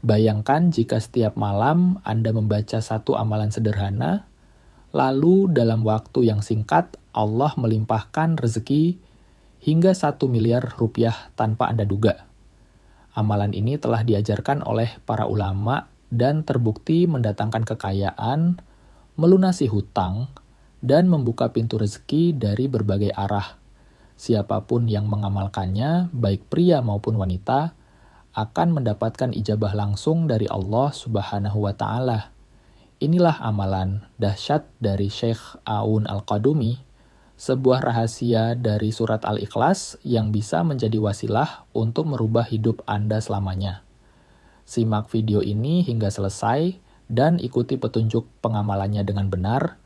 Bayangkan jika setiap malam Anda membaca satu amalan sederhana, lalu dalam waktu yang singkat Allah melimpahkan rezeki hingga 1 miliar rupiah tanpa Anda duga. Amalan ini telah diajarkan oleh para ulama dan terbukti mendatangkan kekayaan, melunasi hutang, dan membuka pintu rezeki dari berbagai arah. Siapapun yang mengamalkannya, baik pria maupun wanita, akan mendapatkan ijabah langsung dari Allah Subhanahu wa Ta'ala. Inilah amalan dahsyat dari Syekh Aun Al-Qadumi, sebuah rahasia dari surat Al-Ikhlas yang bisa menjadi wasilah untuk merubah hidup Anda selamanya. Simak video ini hingga selesai dan ikuti petunjuk pengamalannya dengan benar,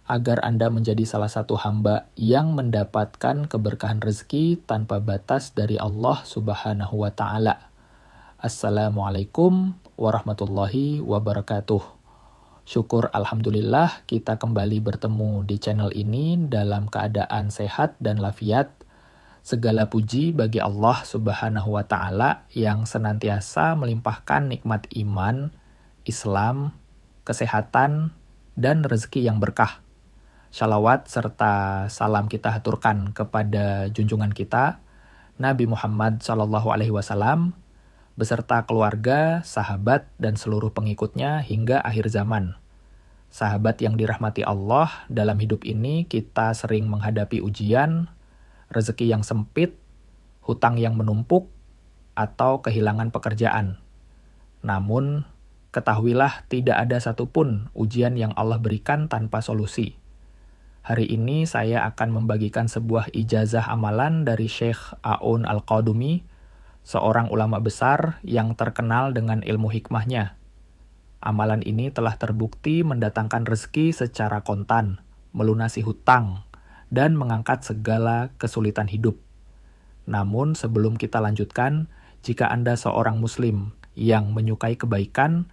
agar Anda menjadi salah satu hamba yang mendapatkan keberkahan rezeki tanpa batas dari Allah Subhanahu wa Ta'ala. Assalamualaikum warahmatullahi wabarakatuh. Syukur alhamdulillah kita kembali bertemu di channel ini dalam keadaan sehat dan lafiat. Segala puji bagi Allah Subhanahu wa Ta'ala yang senantiasa melimpahkan nikmat iman, Islam, kesehatan, dan rezeki yang berkah. Shalawat serta salam kita haturkan kepada junjungan kita, Nabi Muhammad SAW, beserta keluarga, sahabat, dan seluruh pengikutnya hingga akhir zaman. Sahabat yang dirahmati Allah, dalam hidup ini kita sering menghadapi ujian, rezeki yang sempit, hutang yang menumpuk, atau kehilangan pekerjaan. Namun, ketahuilah tidak ada satupun ujian yang Allah berikan tanpa solusi. Hari ini saya akan membagikan sebuah ijazah amalan dari Syekh Aun Al-Qadumi, seorang ulama besar yang terkenal dengan ilmu hikmahnya. Amalan ini telah terbukti mendatangkan rezeki secara kontan, melunasi hutang, dan mengangkat segala kesulitan hidup. Namun sebelum kita lanjutkan, jika Anda seorang muslim yang menyukai kebaikan,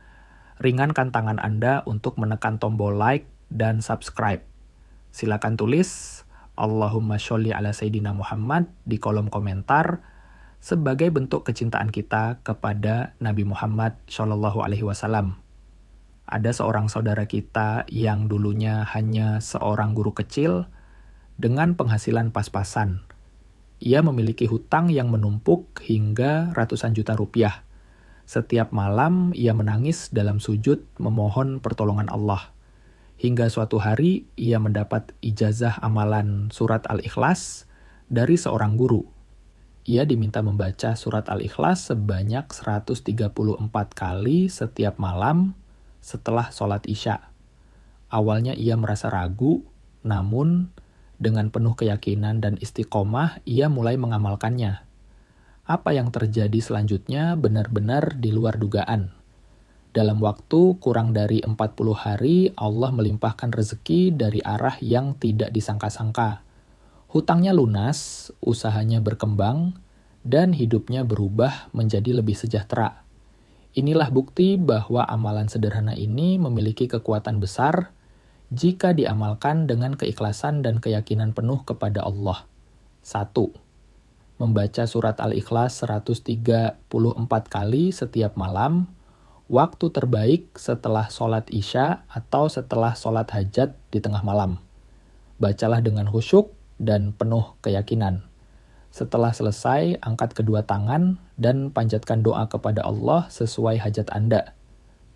ringankan tangan Anda untuk menekan tombol like dan subscribe. Silakan tulis Allahumma sholli ala Sayyidina Muhammad di kolom komentar sebagai bentuk kecintaan kita kepada Nabi Muhammad SAW. Ada seorang saudara kita yang dulunya hanya seorang guru kecil dengan penghasilan pas-pasan. Ia memiliki hutang yang menumpuk hingga ratusan juta rupiah. Setiap malam ia menangis dalam sujud memohon pertolongan Allah. Hingga suatu hari ia mendapat ijazah amalan surat Al-Ikhlas dari seorang guru. Ia diminta membaca surat Al-Ikhlas sebanyak 134 kali setiap malam setelah sholat Isya. Awalnya ia merasa ragu, namun dengan penuh keyakinan dan istiqomah ia mulai mengamalkannya. Apa yang terjadi selanjutnya benar-benar di luar dugaan. Dalam waktu kurang dari 40 hari, Allah melimpahkan rezeki dari arah yang tidak disangka-sangka. Hutangnya lunas, usahanya berkembang, dan hidupnya berubah menjadi lebih sejahtera. Inilah bukti bahwa amalan sederhana ini memiliki kekuatan besar jika diamalkan dengan keikhlasan dan keyakinan penuh kepada Allah. 1. Membaca surat Al-Ikhlas 134 kali setiap malam, waktu terbaik setelah sholat Isya atau setelah sholat hajat di tengah malam. Bacalah dengan khusyuk dan penuh keyakinan. Setelah selesai, angkat kedua tangan dan panjatkan doa kepada Allah sesuai hajat Anda.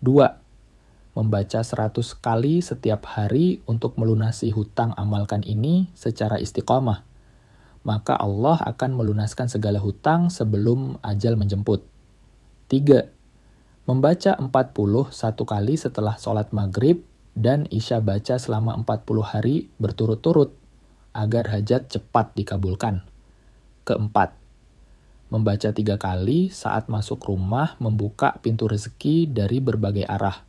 2. Membaca 100 kali setiap hari untuk melunasi hutang amalkan ini secara istiqamah. Maka Allah akan melunaskan segala hutang sebelum ajal menjemput. 3. Membaca 41 kali setelah sholat maghrib dan Isya baca selama 40 hari berturut-turut agar hajat cepat dikabulkan. 4. Membaca 3 kali saat masuk rumah membuka pintu rezeki dari berbagai arah.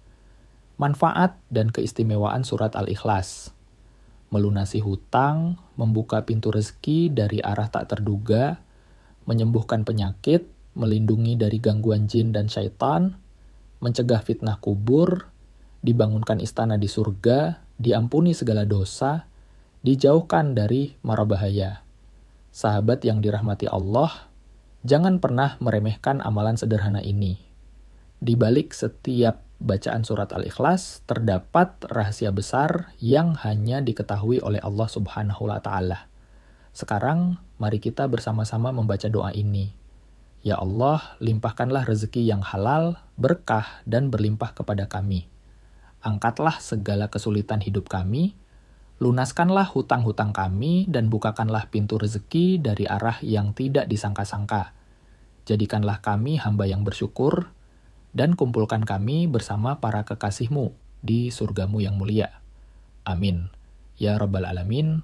Manfaat dan keistimewaan surat Al-Ikhlas. Melunasi hutang, membuka pintu rezeki dari arah tak terduga, menyembuhkan penyakit, melindungi dari gangguan jin dan syaitan, mencegah fitnah kubur, dibangunkan istana di surga, diampuni segala dosa, dijauhkan dari mara bahaya. Sahabat yang dirahmati Allah, jangan pernah meremehkan amalan sederhana ini. Di balik setiap bacaan surat Al-Ikhlas terdapat rahasia besar yang hanya diketahui oleh Allah Subhanahu wa taala. Sekarang mari kita bersama-sama membaca doa ini. Ya Allah, limpahkanlah rezeki yang halal, berkah, dan berlimpah kepada kami. Angkatlah segala kesulitan hidup kami, lunaskanlah hutang-hutang kami, dan bukakanlah pintu rezeki dari arah yang tidak disangka-sangka. Jadikanlah kami hamba yang bersyukur, dan kumpulkan kami bersama para kekasih-Mu di surga-Mu yang mulia. Amin. Ya Rabbal Alamin,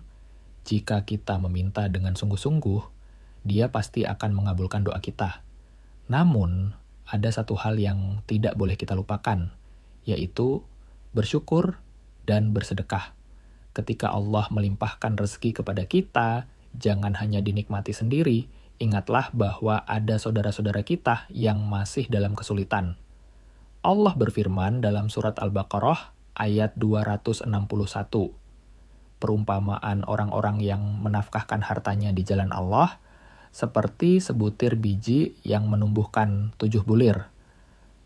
jika kita meminta dengan sungguh-sungguh, Dia pasti akan mengabulkan doa kita. Namun, ada satu hal yang tidak boleh kita lupakan, yaitu bersyukur dan bersedekah. Ketika Allah melimpahkan rezeki kepada kita, jangan hanya dinikmati sendiri, ingatlah bahwa ada saudara-saudara kita yang masih dalam kesulitan. Allah berfirman dalam surat Al-Baqarah ayat 261. Perumpamaan orang-orang yang menafkahkan hartanya di jalan Allah seperti sebutir biji yang menumbuhkan 7 bulir.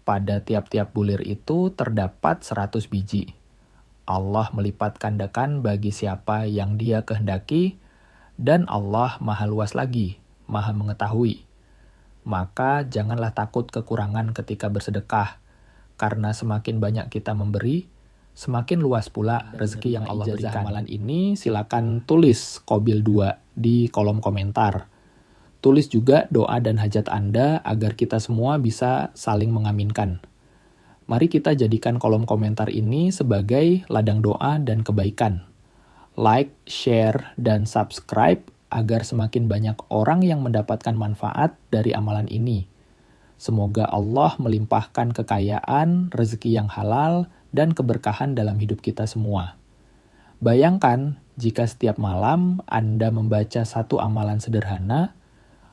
Pada tiap-tiap bulir itu terdapat 100 biji. Allah melipat gandakan bagi siapa yang Dia kehendaki, dan Allah Maha luas lagi, Maha mengetahui. Maka janganlah takut kekurangan ketika bersedekah, karena semakin banyak kita memberi, semakin luas pula rezeki yang Allah berikan. Amalan ini silakan tulis Qobil 2 di kolom komentar. Tulis juga doa dan hajat Anda agar kita semua bisa saling mengaminkan. Mari kita jadikan kolom komentar ini sebagai ladang doa dan kebaikan. Like, share, dan subscribe agar semakin banyak orang yang mendapatkan manfaat dari amalan ini. Semoga Allah melimpahkan kekayaan, rezeki yang halal, dan keberkahan dalam hidup kita semua. Bayangkan jika setiap malam Anda membaca satu amalan sederhana,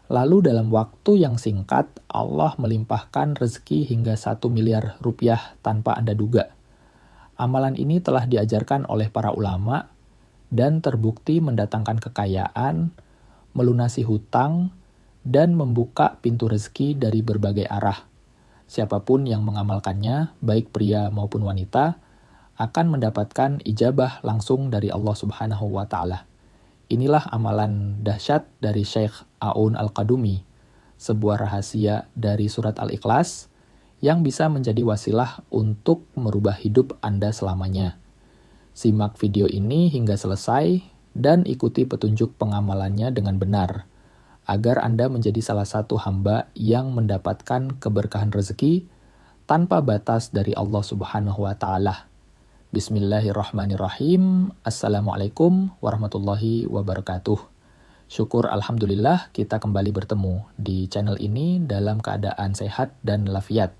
lalu dalam waktu yang singkat, Allah melimpahkan rezeki hingga 1 miliar rupiah tanpa Anda duga. Amalan ini telah diajarkan oleh para ulama dan terbukti mendatangkan kekayaan, melunasi hutang, dan membuka pintu rezeki dari berbagai arah. Siapapun yang mengamalkannya, baik pria maupun wanita, akan mendapatkan ijabah langsung dari Allah Subhanahu wa Ta'ala. Inilah amalan dahsyat dari Syekh Aun Al-Qadumi, sebuah rahasia dari surat Al-Ikhlas yang bisa menjadi wasilah untuk merubah hidup Anda selamanya. Simak video ini hingga selesai dan ikuti petunjuk pengamalannya dengan benar, agar Anda menjadi salah satu hamba yang mendapatkan keberkahan rezeki tanpa batas dari Allah Subhanahu wa Ta'ala. Bismillahirrahmanirrahim. Assalamualaikum warahmatullahi wabarakatuh. Syukur alhamdulillah kita kembali bertemu di channel ini dalam keadaan sehat dan lafiat.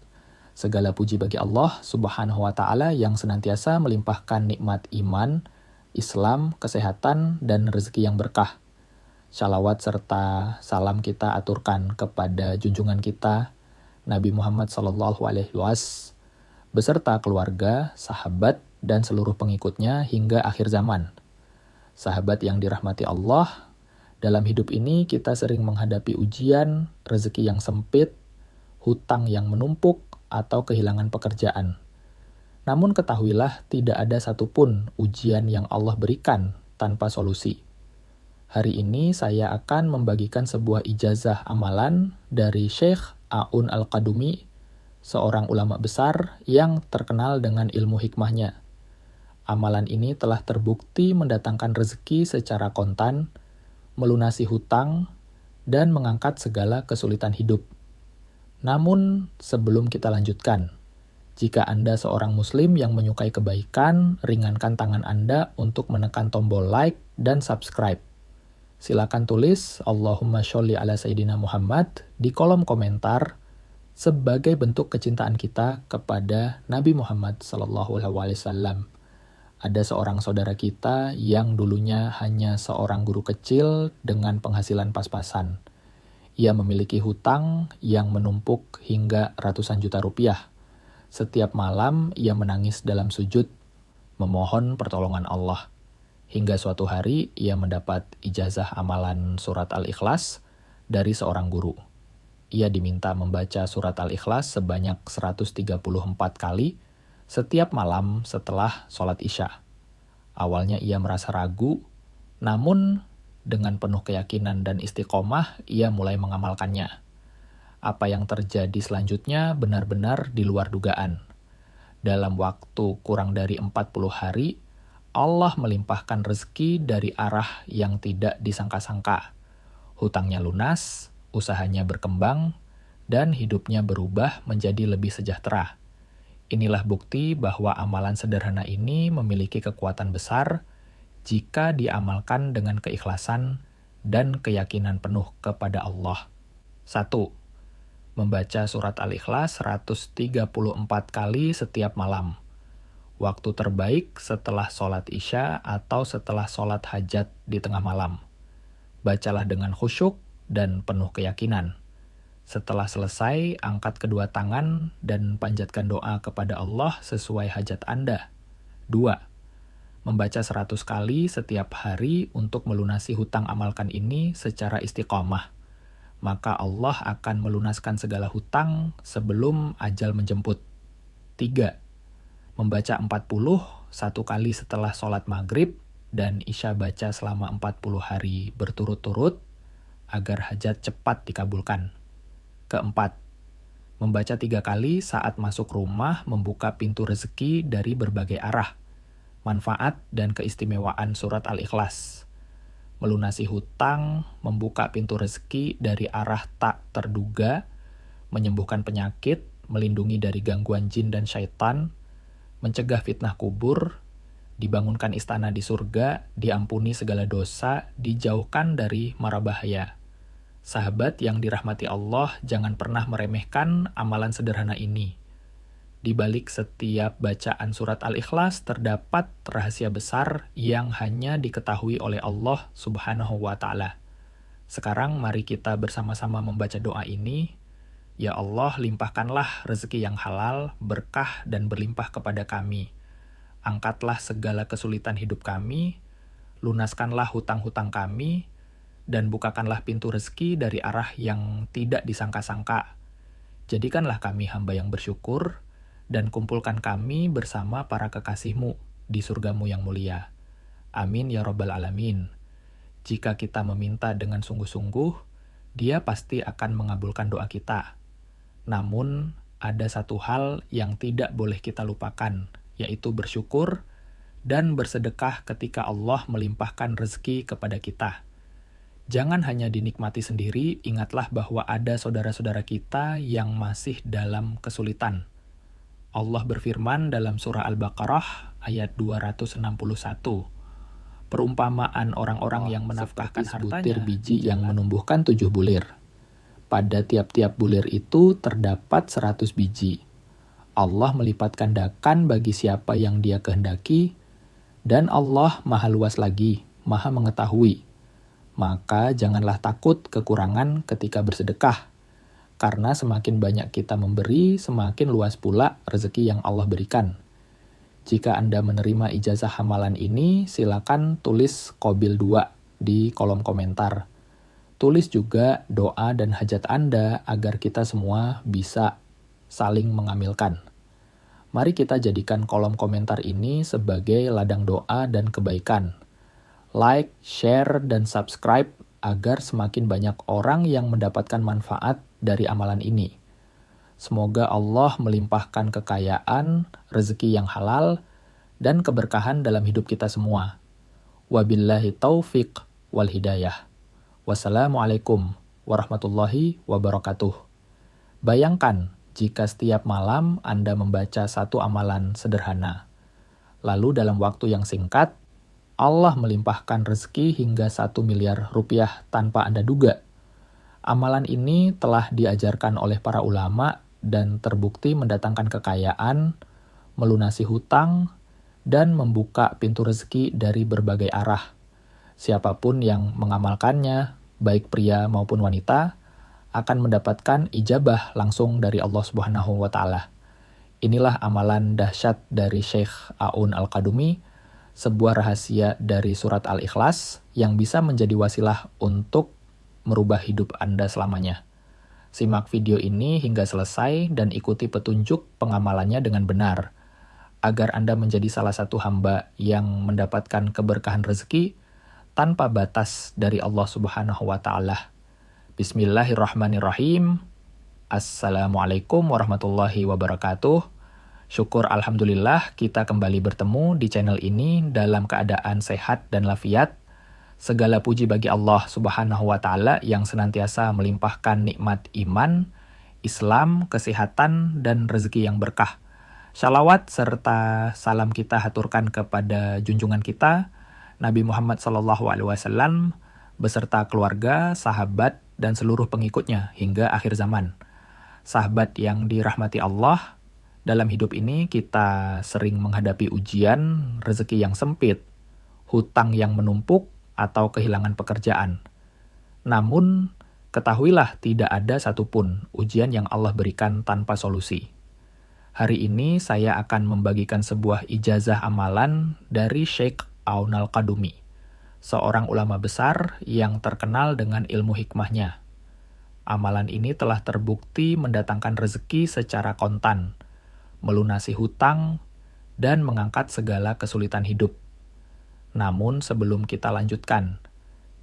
Segala puji bagi Allah Subhanahu wa Ta'ala yang senantiasa melimpahkan nikmat iman, Islam, kesehatan, dan rezeki yang berkah. Shalawat serta salam kita aturkan kepada junjungan kita Nabi Muhammad SAW beserta keluarga, sahabat, dan seluruh pengikutnya hingga akhir zaman. Sahabat yang dirahmati Allah, dalam hidup ini kita sering menghadapi ujian, rezeki yang sempit, hutang yang menumpuk, atau kehilangan pekerjaan. Namun ketahuilah tidak ada satupun ujian yang Allah berikan tanpa solusi. Hari ini saya akan membagikan sebuah ijazah amalan dari Syekh Aun Al-Qadumi, seorang ulama besar yang terkenal dengan ilmu hikmahnya. Amalan ini telah terbukti mendatangkan rezeki secara kontan, melunasi hutang, dan mengangkat segala kesulitan hidup. Namun, sebelum kita lanjutkan, jika Anda seorang muslim yang menyukai kebaikan, ringankan tangan Anda untuk menekan tombol like dan subscribe. Silakan tulis Allahumma sholli ala Sayyidina Muhammad di kolom komentar sebagai bentuk kecintaan kita kepada Nabi Muhammad SAW. Ada seorang saudara kita yang dulunya hanya seorang guru kecil dengan penghasilan pas-pasan. Ia memiliki hutang yang menumpuk hingga ratusan juta rupiah. Setiap malam ia menangis dalam sujud, memohon pertolongan Allah. Hingga suatu hari ia mendapat ijazah amalan surat Al-Ikhlas dari seorang guru. ia diminta membaca surat Al-Ikhlas sebanyak 134 kali setiap malam setelah sholat Isya. Awalnya ia merasa ragu, namun dengan penuh keyakinan dan istiqomah, ia mulai mengamalkannya. Apa yang terjadi selanjutnya benar-benar di luar dugaan. Dalam waktu kurang dari 40 hari, Allah melimpahkan rezeki dari arah yang tidak disangka-sangka. Hutangnya lunas, usahanya berkembang, dan hidupnya berubah menjadi lebih sejahtera. Inilah bukti bahwa amalan sederhana ini memiliki kekuatan besar jika diamalkan dengan keikhlasan dan keyakinan penuh kepada Allah. 1. Membaca surat Al-Ikhlas 134 kali setiap malam. Waktu terbaik setelah sholat Isya atau setelah sholat hajat di tengah malam. Bacalah dengan khusyuk dan penuh keyakinan. Setelah selesai, angkat kedua tangan dan panjatkan doa kepada Allah sesuai hajat Anda. 2. Membaca 100 kali setiap hari untuk melunasi hutang amalkan ini secara istiqomah. Maka Allah akan melunaskan segala hutang sebelum ajal menjemput. 3. Membaca 41 kali setelah sholat maghrib dan Isya baca selama 40 hari berturut-turut agar hajat cepat dikabulkan. 4. Membaca 3 kali saat masuk rumah membuka pintu rezeki dari berbagai arah. Manfaat dan keistimewaan surat Al-Ikhlas. Melunasi hutang, membuka pintu rezeki dari arah tak terduga, menyembuhkan penyakit, melindungi dari gangguan jin dan syaitan, mencegah fitnah kubur, dibangunkan istana di surga, diampuni segala dosa, dijauhkan dari mara bahaya. Sahabat yang dirahmati Allah, jangan pernah meremehkan amalan sederhana ini. Di balik setiap bacaan surat Al-Ikhlas terdapat rahasia besar yang hanya diketahui oleh Allah Subhanahu wa Ta'ala. Sekarang mari kita bersama-sama membaca doa ini. Ya Allah, limpahkanlah rezeki yang halal, berkah dan berlimpah kepada kami. Angkatlah segala kesulitan hidup kami, lunaskanlah hutang-hutang kami, dan bukakanlah pintu rezeki dari arah yang tidak disangka-sangka. Jadikanlah kami hamba yang bersyukur, dan kumpulkan kami bersama para kekasih-Mu di surga-Mu yang mulia. Amin ya Rabbal Alamin. Jika kita meminta dengan sungguh-sungguh, Dia pasti akan mengabulkan doa kita. Namun, ada satu hal yang tidak boleh kita lupakan, yaitu bersyukur dan bersedekah ketika Allah melimpahkan rezeki kepada kita. Jangan hanya dinikmati sendiri, ingatlah bahwa ada saudara-saudara kita yang masih dalam kesulitan. Allah berfirman dalam surah Al-Baqarah ayat 261. Perumpamaan orang-orang yang menafkahkan sebutir biji yang menumbuhkan 7 bulir. Pada tiap-tiap bulir itu terdapat 100 biji. Allah melipat gandakan bagi siapa yang Dia kehendaki, dan Allah Maha luas lagi, Maha mengetahui. Maka janganlah takut kekurangan ketika bersedekah. Karena semakin banyak kita memberi, semakin luas pula rezeki yang Allah berikan. Jika Anda menerima ijazah hamalan ini, silakan tulis Qabil 2 di kolom komentar. Tulis juga doa dan hajat Anda agar kita semua bisa saling mengamilkan. Mari kita jadikan kolom komentar ini sebagai ladang doa dan kebaikan. Like, share, dan subscribe agar semakin banyak orang yang mendapatkan manfaat dari amalan ini. Semoga Allah melimpahkan kekayaan, rezeki yang halal, dan keberkahan dalam hidup kita semua. Wabillahi taufiq wal hidayah. Wassalamualaikum warahmatullahi wabarakatuh. Bayangkan jika setiap malam Anda membaca satu amalan sederhana. Lalu dalam waktu yang singkat, Allah melimpahkan rezeki hingga 1 miliar rupiah tanpa Anda duga. Amalan ini telah diajarkan oleh para ulama dan terbukti mendatangkan kekayaan, melunasi hutang, dan membuka pintu rezeki dari berbagai arah. Siapapun yang mengamalkannya, baik pria maupun wanita, akan mendapatkan ijabah langsung dari Allah Subhanahu wa Ta'ala. Inilah amalan dahsyat dari Syekh Aun Al-Qadumi, sebuah rahasia dari surat Al-Ikhlas yang bisa menjadi wasilah untuk merubah hidup Anda selamanya. Simak video ini hingga selesai dan ikuti petunjuk pengamalannya dengan benar, agar Anda menjadi salah satu hamba yang mendapatkan keberkahan rezeki tanpa batas dari Allah Subhanahu wa Ta'ala. Bismillahirrahmanirrahim. Assalamualaikum warahmatullahi wabarakatuh. Syukur alhamdulillah kita kembali bertemu di channel ini dalam keadaan sehat dan lafiat. Segala puji bagi Allah Subhanahu wa Ta'ala yang senantiasa melimpahkan nikmat iman, Islam, kesehatan, dan rezeki yang berkah. Shalawat serta salam kita haturkan kepada junjungan kita, Nabi Muhammad SAW, beserta keluarga, sahabat, dan seluruh pengikutnya hingga akhir zaman. Sahabat yang dirahmati Allah, dalam hidup ini kita sering menghadapi ujian, rezeki yang sempit, hutang yang menumpuk, atau kehilangan pekerjaan. Namun, ketahuilah tidak ada satupun ujian yang Allah berikan tanpa solusi. Hari ini saya akan membagikan sebuah ijazah amalan dari Syekh Aun Al-Qadumi, seorang ulama besar yang terkenal dengan ilmu hikmahnya. Amalan ini telah terbukti mendatangkan rezeki secara kontan, melunasi hutang, dan mengangkat segala kesulitan hidup. Namun sebelum kita lanjutkan,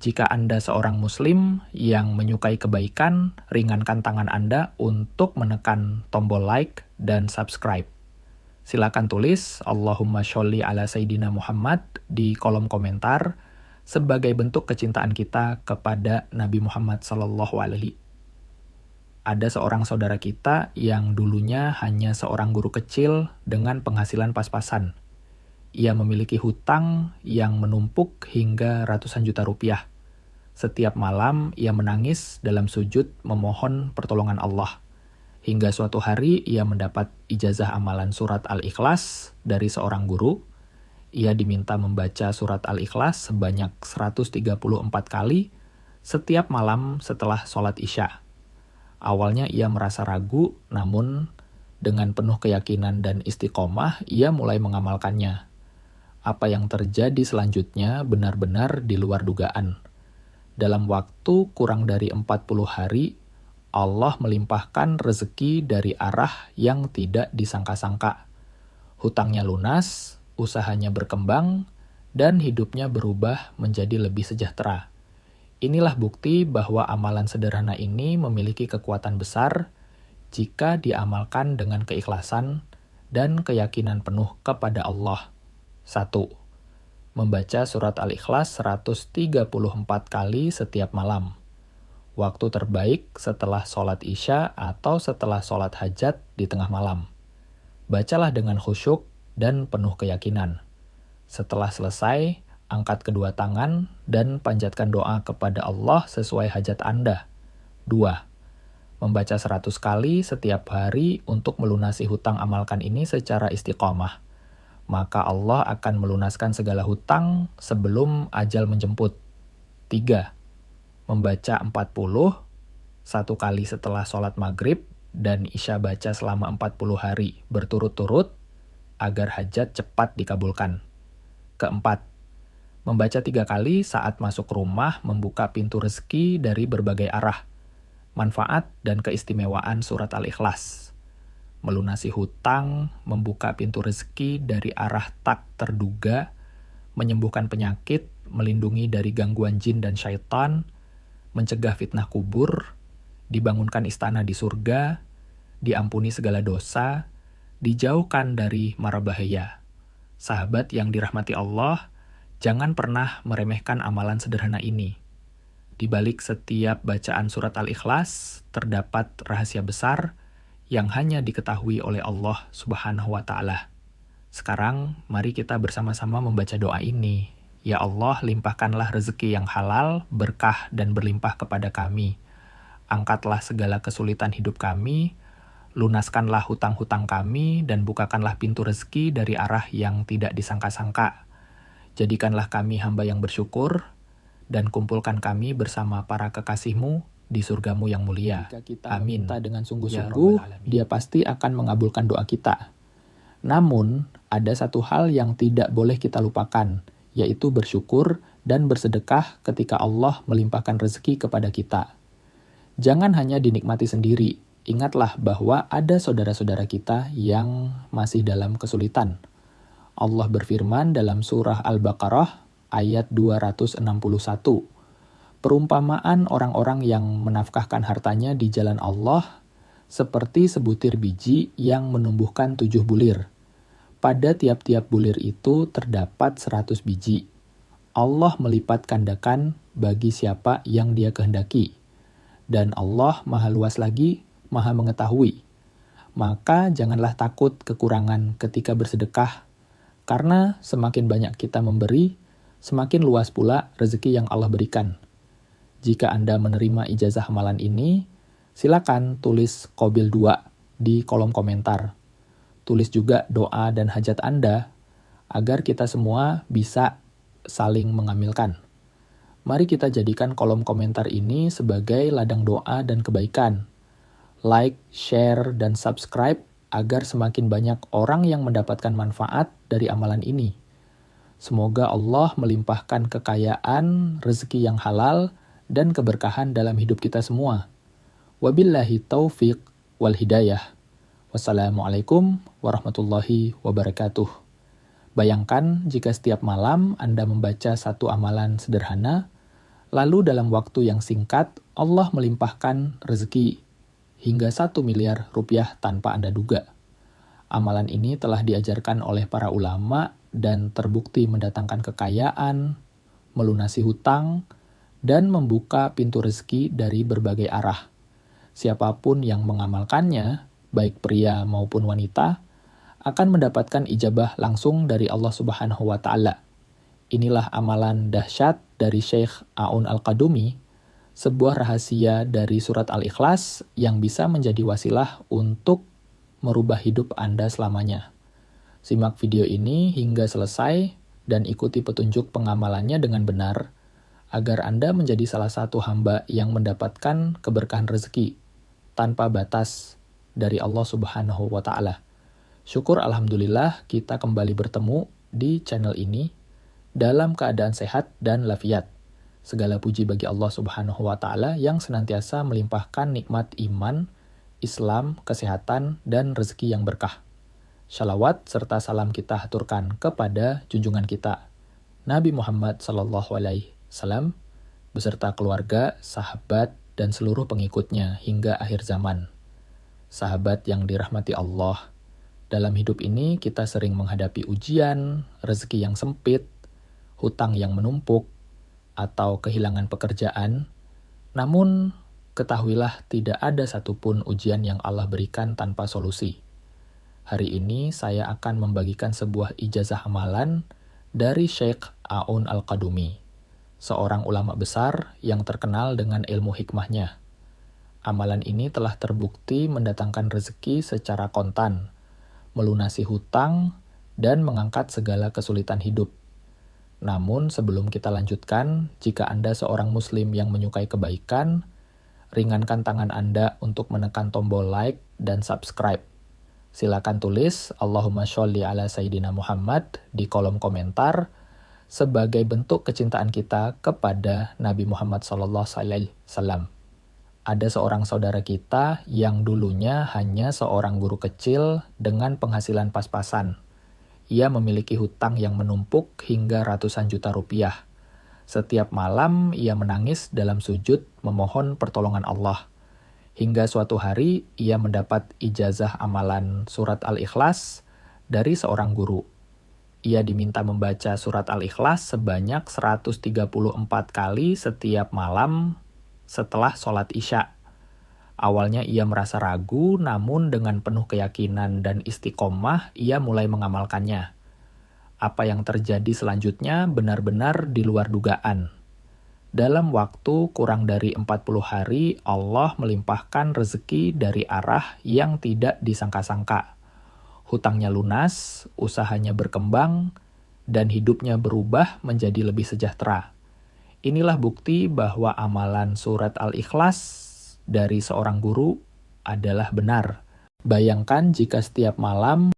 jika Anda seorang muslim yang menyukai kebaikan, ringankan tangan Anda untuk menekan tombol like dan subscribe. Silakan tulis Allahumma sholli ala Sayyidina Muhammad di kolom komentar sebagai bentuk kecintaan kita kepada Nabi Muhammad SAW. Ada seorang saudara kita yang dulunya hanya seorang guru kecil dengan penghasilan pas-pasan. Ia memiliki hutang yang menumpuk hingga ratusan juta rupiah. Setiap malam ia menangis dalam sujud memohon pertolongan Allah. Hingga suatu hari ia mendapat ijazah amalan surat Al-Ikhlas dari seorang guru. Ia diminta membaca surat Al-Ikhlas sebanyak 134 kali setiap malam setelah sholat Isya. Awalnya ia merasa ragu, namun dengan penuh keyakinan dan istiqomah ia mulai mengamalkannya. Apa yang terjadi selanjutnya benar-benar di luar dugaan. Dalam waktu kurang dari 40 hari, Allah melimpahkan rezeki dari arah yang tidak disangka-sangka. Hutangnya lunas, usahanya berkembang, dan hidupnya berubah menjadi lebih sejahtera. Inilah bukti bahwa amalan sederhana ini memiliki kekuatan besar jika diamalkan dengan keikhlasan dan keyakinan penuh kepada Allah. 1. Membaca surat Al-Ikhlas 134 kali setiap malam. Waktu terbaik setelah sholat Isya atau setelah sholat hajat di tengah malam. Bacalah dengan khusyuk dan penuh keyakinan. Setelah selesai, angkat kedua tangan dan panjatkan doa kepada Allah sesuai hajat Anda. 2. Membaca 100 kali setiap hari untuk melunasi hutang amalkan ini secara istiqomah. Maka Allah akan melunaskan segala hutang sebelum ajal menjemput. 3. Membaca 40, satu kali setelah sholat maghrib, dan Isya baca selama 40 hari berturut-turut, agar hajat cepat dikabulkan. 4. Membaca 3 kali saat masuk rumah membuka pintu rezeki dari berbagai arah. Manfaat dan keistimewaan surat Al-Ikhlas. Melunasi hutang, membuka pintu rezeki dari arah tak terduga, menyembuhkan penyakit, melindungi dari gangguan jin dan syaitan, mencegah fitnah kubur, dibangunkan istana di surga, diampuni segala dosa, dijauhkan dari mara bahaya. Sahabat yang dirahmati Allah, jangan pernah meremehkan amalan sederhana ini. Di balik setiap bacaan surat Al-Ikhlas, terdapat rahasia besar yang hanya diketahui oleh Allah Subhanahu wa Ta'ala. Sekarang, mari kita bersama-sama membaca doa ini. Ya Allah, limpahkanlah rezeki yang halal, berkah, dan berlimpah kepada kami. Angkatlah segala kesulitan hidup kami, lunaskanlah hutang-hutang kami, dan bukakanlah pintu rezeki dari arah yang tidak disangka-sangka. Jadikanlah kami hamba yang bersyukur, dan kumpulkan kami bersama para kekasih-Mu di surga-Mu yang mulia. Jika kita Amin. minta dengan sungguh-sungguh, Dia pasti akan mengabulkan doa kita. Namun, ada satu hal yang tidak boleh kita lupakan, yaitu bersyukur dan bersedekah ketika Allah melimpahkan rezeki kepada kita. Jangan hanya dinikmati sendiri, ingatlah bahwa ada saudara-saudara kita yang masih dalam kesulitan. Allah berfirman dalam surah Al-Baqarah ayat 261. Perumpamaan orang-orang yang menafkahkan hartanya di jalan Allah seperti sebutir biji yang menumbuhkan 7 bulir. Pada tiap-tiap bulir itu terdapat 100 biji. Allah melipat gandakan bagi siapa yang Dia kehendaki. Dan Allah Maha Luas lagi, Maha Mengetahui. Maka janganlah takut kekurangan ketika bersedekah, karena semakin banyak kita memberi, semakin luas pula rezeki yang Allah berikan. Jika Anda menerima ijazah amalan ini, silakan tulis Qabil 2 di kolom komentar. Tulis juga doa dan hajat Anda, agar kita semua bisa saling mengamilkan. Mari kita jadikan kolom komentar ini sebagai ladang doa dan kebaikan. Like, share, dan subscribe agar semakin banyak orang yang mendapatkan manfaat dari amalan ini. Semoga Allah melimpahkan kekayaan, rezeki yang halal, dan keberkahan dalam hidup kita semua. Wabillahi taufiq wal hidayah. Wassalamualaikum warahmatullahi wabarakatuh. Bayangkan jika setiap malam Anda membaca satu amalan sederhana, lalu dalam waktu yang singkat, Allah melimpahkan rezeki hingga 1 miliar rupiah tanpa Anda duga. Amalan ini telah diajarkan oleh para ulama dan terbukti mendatangkan kekayaan, melunasi hutang, dan membuka pintu rezeki dari berbagai arah. Siapapun yang mengamalkannya, baik pria maupun wanita, akan mendapatkan ijabah langsung dari Allah Subhanahu wa Ta'ala. Inilah amalan dahsyat dari Syekh A'un Al-Qadumi, sebuah rahasia dari surat Al-Ikhlas yang bisa menjadi wasilah untuk merubah hidup Anda selamanya. Simak video ini hingga selesai dan ikuti petunjuk pengamalannya dengan benar, agar Anda menjadi salah satu hamba yang mendapatkan keberkahan rezeki tanpa batas dari Allah Subhanahu wa Ta'ala. Syukur alhamdulillah kita kembali bertemu di channel ini dalam keadaan sehat dan lafiat. Segala puji bagi Allah Subhanahu wa Ta'ala yang senantiasa melimpahkan nikmat iman, Islam, kesehatan, dan rezeki yang berkah. Shalawat serta salam kita haturkan kepada junjungan kita, Nabi Muhammad SAW, beserta keluarga, sahabat, dan seluruh pengikutnya hingga akhir zaman. Sahabat yang dirahmati Allah, dalam hidup ini kita sering menghadapi ujian, rezeki yang sempit, hutang yang menumpuk, atau kehilangan pekerjaan. Namun, ketahuilah tidak ada satupun ujian yang Allah berikan tanpa solusi. Hari ini saya akan membagikan sebuah ijazah amalan dari Syekh A'un Al-Qadumi, seorang ulama besar yang terkenal dengan ilmu hikmahnya. Amalan ini telah terbukti mendatangkan rezeki secara kontan, melunasi hutang, dan mengangkat segala kesulitan hidup. Namun sebelum kita lanjutkan, jika Anda seorang muslim yang menyukai kebaikan, ringankan tangan Anda untuk menekan tombol like dan subscribe. Silakan tulis Allahumma sholli ala Sayyidina Muhammad di kolom komentar sebagai bentuk kecintaan kita kepada Nabi Muhammad SAW. Ada seorang saudara kita yang dulunya hanya seorang guru kecil dengan penghasilan pas-pasan. Ia memiliki hutang yang menumpuk hingga ratusan juta rupiah. Setiap malam ia menangis dalam sujud memohon pertolongan Allah. Hingga suatu hari ia mendapat ijazah amalan surat Al-Ikhlas dari seorang guru. Ia diminta membaca surat Al-Ikhlas sebanyak 134 kali setiap malam setelah sholat Isya. Awalnya ia merasa ragu, namun dengan penuh keyakinan dan istiqomah, ia mulai mengamalkannya. Apa yang terjadi selanjutnya benar-benar di luar dugaan. Dalam waktu kurang dari 40 hari, Allah melimpahkan rezeki dari arah yang tidak disangka-sangka. Hutangnya lunas, usahanya berkembang, dan hidupnya berubah menjadi lebih sejahtera. Inilah bukti bahwa amalan surat Al-Ikhlas dari seorang guru adalah benar. Bayangkan jika setiap malam